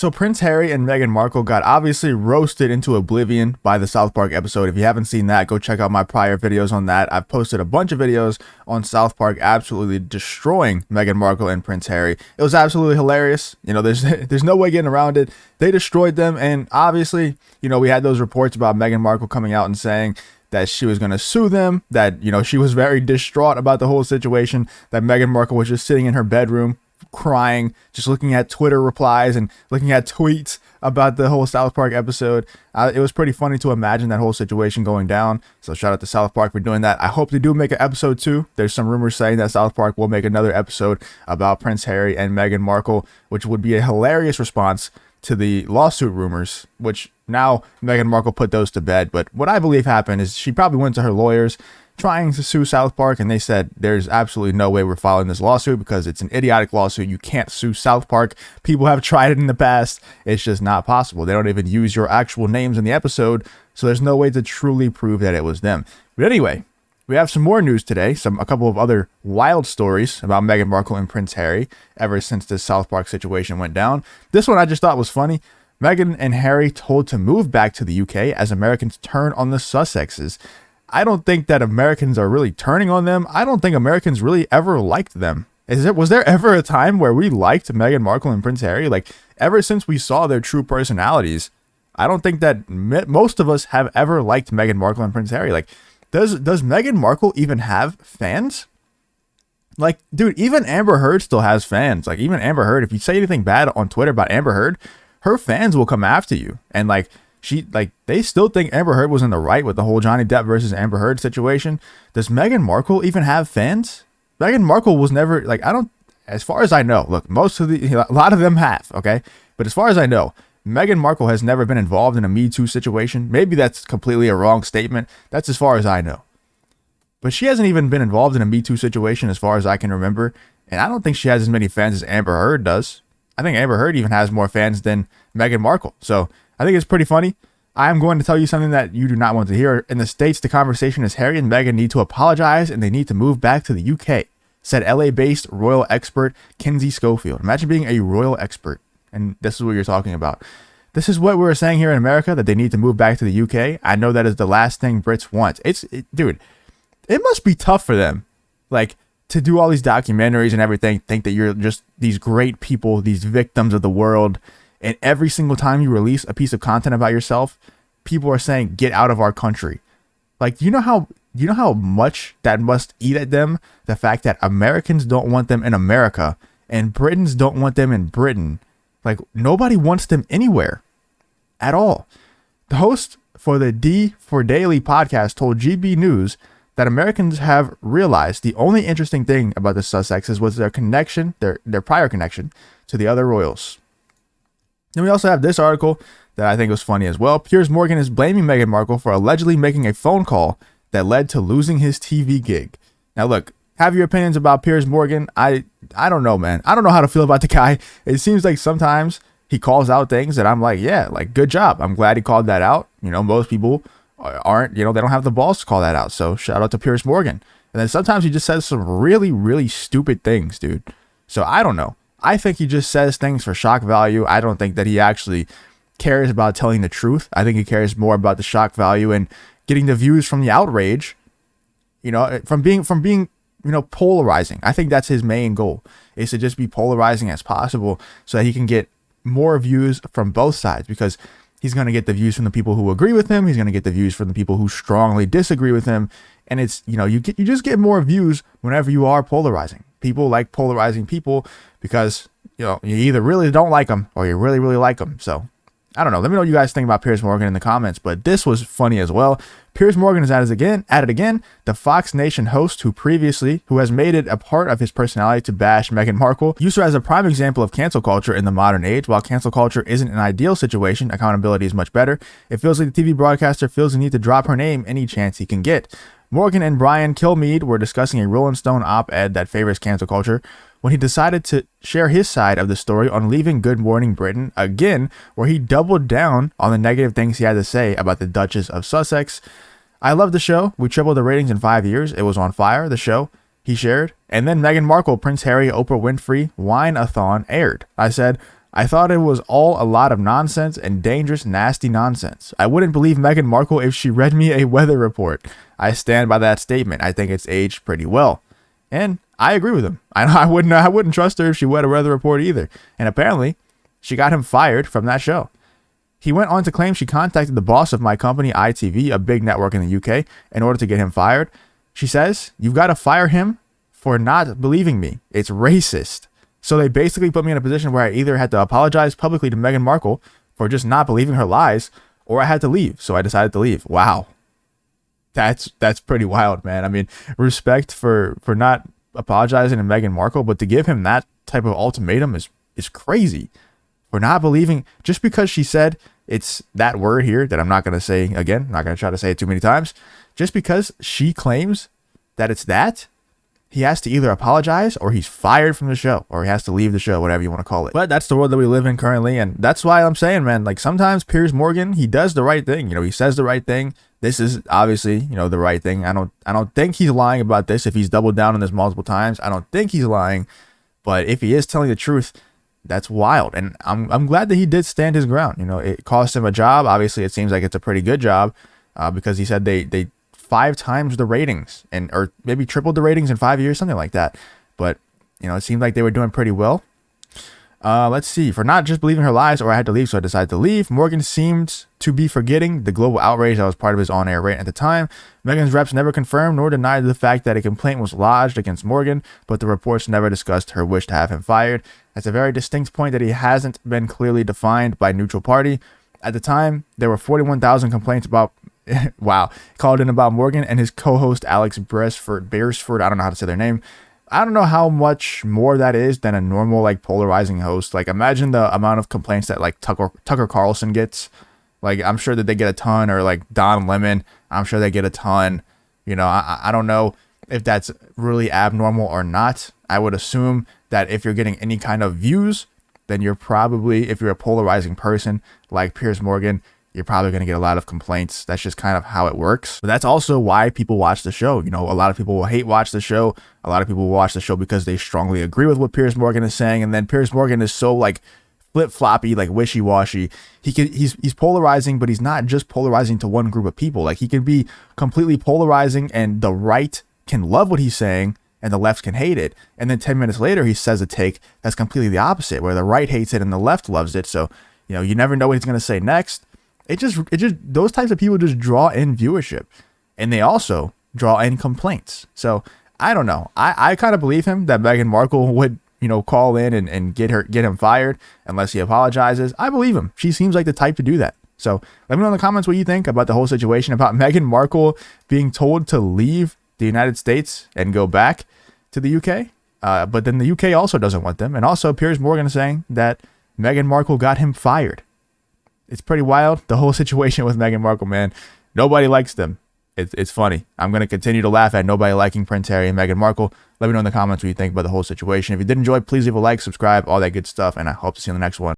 So Prince Harry and Meghan Markle got obviously roasted into oblivion by the South Park episode. If you haven't seen that, go check out my prior videos on that. I've posted a bunch of videos on South Park absolutely destroying Meghan Markle and Prince Harry. It was absolutely hilarious. There's no way getting around it. They destroyed them, and obviously, we had those reports about Meghan Markle coming out and saying that she was going to sue them, that, she was very distraught about the whole situation, that Meghan Markle was just sitting in her bedroom crying, just looking at Twitter replies and looking at tweets about the whole South Park episode. It was pretty funny to imagine that whole situation going down. So shout out to South Park for doing that. I hope they do make an episode 2. There's some rumors saying that South Park will make another episode about Prince Harry and Meghan Markle, which would be a hilarious response to the lawsuit rumors, which now Meghan Markle put those to bed. But what I believe happened is she probably went to her lawyers trying to sue South Park, and they said there's absolutely no way we're filing this lawsuit because it's an idiotic lawsuit. You can't sue South Park. People have tried it in the past. It's just not possible. They don't even use your actual names in the episode, so there's no way to truly prove that it was them. But anyway, we have some more news today, a couple of other wild stories about Meghan Markle and Prince Harry ever since this South Park situation went down. This one I just thought was funny. Meghan and Harry told to move back to the UK as Americans turn on the Sussexes. I don't think that Americans are really turning on them. I don't think Americans really ever liked them. Was there ever a time where we liked Meghan Markle and Prince Harry? Like, ever since we saw their true personalities, I don't think that most of us have ever liked Meghan Markle and Prince Harry. Like, does Meghan Markle even have fans? Like, dude, even Amber Heard still has fans. Like, even Amber Heard, if you say anything bad on Twitter about Amber Heard, her fans will come after you. And they still think Amber Heard was in the right with the whole Johnny Depp versus Amber Heard situation. Does Meghan Markle even have fans? Meghan Markle was never, as far as I know, look, a lot of them have, okay? But as far as I know, Meghan Markle has never been involved in a Me Too situation. Maybe that's completely a wrong statement. That's as far as I know. But she hasn't even been involved in a Me Too situation as far as I can remember. And I don't think she has as many fans as Amber Heard does. I think Amber Heard even has more fans than Meghan Markle. So I think it's pretty funny. I'm going to tell you something that you do not want to hear. In the States, the conversation is Harry and Meghan need to apologize and they need to move back to the UK, said LA-based royal expert Kinsey Schofield. Imagine being a royal expert, and this is what you're talking about. This is what we were saying here in America, that they need to move back to the UK. I know that is the last thing Brits want. Dude, it must be tough for them, to do all these documentaries and everything, think that you're just these great people, these victims of the world. And every single time you release a piece of content about yourself, people are saying, get out of our country. You know how much that must eat at them? The fact that Americans don't want them in America and Britons don't want them in Britain. Nobody wants them anywhere at all. The host for the D for Daily podcast told GB News that Americans have realized the only interesting thing about the Sussexes was their connection, their prior connection to the other royals. Then we also have this article that I think was funny as well. Piers Morgan is blaming Meghan Markle for allegedly making a phone call that led to losing his TV gig. Now, look, have your opinions about Piers Morgan. I don't know, man. I don't know how to feel about the guy. It seems like sometimes he calls out things that I'm like, yeah, good job. I'm glad he called that out. Most people aren't, they don't have the balls to call that out. So shout out to Piers Morgan. And then sometimes he just says some really, really stupid things, dude. So I don't know. I think he just says things for shock value. I don't think that he actually cares about telling the truth. I think he cares more about the shock value and getting the views from the outrage, from being, polarizing. I think that's his main goal, is to just be polarizing as possible so that he can get more views from both sides, because he's going to get the views from the people who agree with him. He's going to get the views from the people who strongly disagree with him. And it's, you just get more views whenever you are polarizing. People like polarizing people because, you either really don't like them or you really, really like them. So I don't know. Let me know what you guys think about Piers Morgan in the comments, but this was funny as well. Piers Morgan is at it again. The Fox Nation host who has made it a part of his personality to bash Meghan Markle, used her as a prime example of cancel culture in the modern age. While cancel culture isn't an ideal situation, accountability is much better. It feels like the TV broadcaster feels the need to drop her name any chance he can get. Morgan and Brian Kilmeade were discussing a Rolling Stone op-ed that favors cancel culture when he decided to share his side of the story on leaving Good Morning Britain again, where he doubled down on the negative things he had to say about the Duchess of Sussex. I love the show. We tripled the ratings in 5 years. It was on fire, the show, he shared. And then Meghan Markle, Prince Harry, Oprah Winfrey, Wine-a-thon aired. I said, I thought it was all a lot of nonsense and dangerous, nasty nonsense. I wouldn't believe Meghan Markle if she read me a weather report. I stand by that statement. I think it's aged pretty well. And I agree with him. I wouldn't trust her if she read a weather report either. And apparently, she got him fired from that show. He went on to claim she contacted the boss of my company, ITV, a big network in the UK, in order to get him fired. She says, "You've got to fire him for not believing me. It's racist." So they basically put me in a position where I either had to apologize publicly to Meghan Markle for just not believing her lies, or I had to leave. So I decided to leave. Wow. That's pretty wild, man. I mean, respect for not apologizing to Meghan Markle, but to give him that type of ultimatum is crazy. For not believing, just because she said it's that word here that I'm not going to say again, not going to try to say it too many times, just because she claims that it's that, he has to either apologize or he's fired from the show, or he has to leave the show, whatever you want to call it. But that's the world that we live in currently. And that's why I'm saying, man, like sometimes Piers Morgan, he does the right thing. You know, he says the right thing. This is obviously, you know, the right thing. I don't think he's lying about this. If he's doubled down on this multiple times, I don't think he's lying. But if he is telling the truth, that's wild. And I'm glad that he did stand his ground. You know, it cost him a job. Obviously, it seems like it's a pretty good job because he said they 5 times the ratings or maybe tripled the ratings in 5 years, something like that. But, you know, it seemed like they were doing pretty well. Let's see. For not just believing her lies, or I had to leave, so I decided to leave. Morgan seemed to be forgetting the global outrage that was part of his on-air rant at the time. Meghan's reps never confirmed nor denied the fact that a complaint was lodged against Morgan, but the reports never discussed her wish to have him fired. That's a very distinct point that he hasn't been clearly defined by neutral party. At the time, there were 41,000 complaints about wow, called in about Morgan and his co-host Alex Beresford. I don't know how to say their name. I don't know how much more that is than a normal like polarizing host. Like imagine the amount of complaints that like Tucker Carlson gets. Like I'm sure that they get a ton, or like Don Lemon, I'm sure they get a ton. You know, I don't know if that's really abnormal or not. I would assume that if you're getting any kind of views, then you're probably, if you're a polarizing person like Piers Morgan, you're probably going to get a lot of complaints. That's just kind of how it works. But that's also why people watch the show. You know, a lot of people will hate watch the show. A lot of people will watch the show because they strongly agree with what Piers Morgan is saying. And then Piers Morgan is so like flip-floppy, like wishy-washy. He's polarizing, but he's not just polarizing to one group of people. Like he can be completely polarizing and the right can love what he's saying and the left can hate it. And then 10 minutes later, he says a take that's completely the opposite, where the right hates it and the left loves it. So, you know, you never know what he's going to say next. It just those types of people just draw in viewership, and they also draw in complaints. So I don't know. I kind of believe him that Meghan Markle would, you know, call in and get him fired unless he apologizes. I believe him. She seems like the type to do that. So let me know in the comments what you think about the whole situation, about Meghan Markle being told to leave the United States and go back to the UK. But then the UK also doesn't want them. And also Piers Morgan saying that Meghan Markle got him fired. It's pretty wild, the whole situation with Meghan Markle, man. Nobody likes them. It's funny. I'm going to continue to laugh at nobody liking Prince Harry and Meghan Markle. Let me know in the comments what you think about the whole situation. If you did enjoy, please leave a like, subscribe, all that good stuff, and I hope to see you in the next one.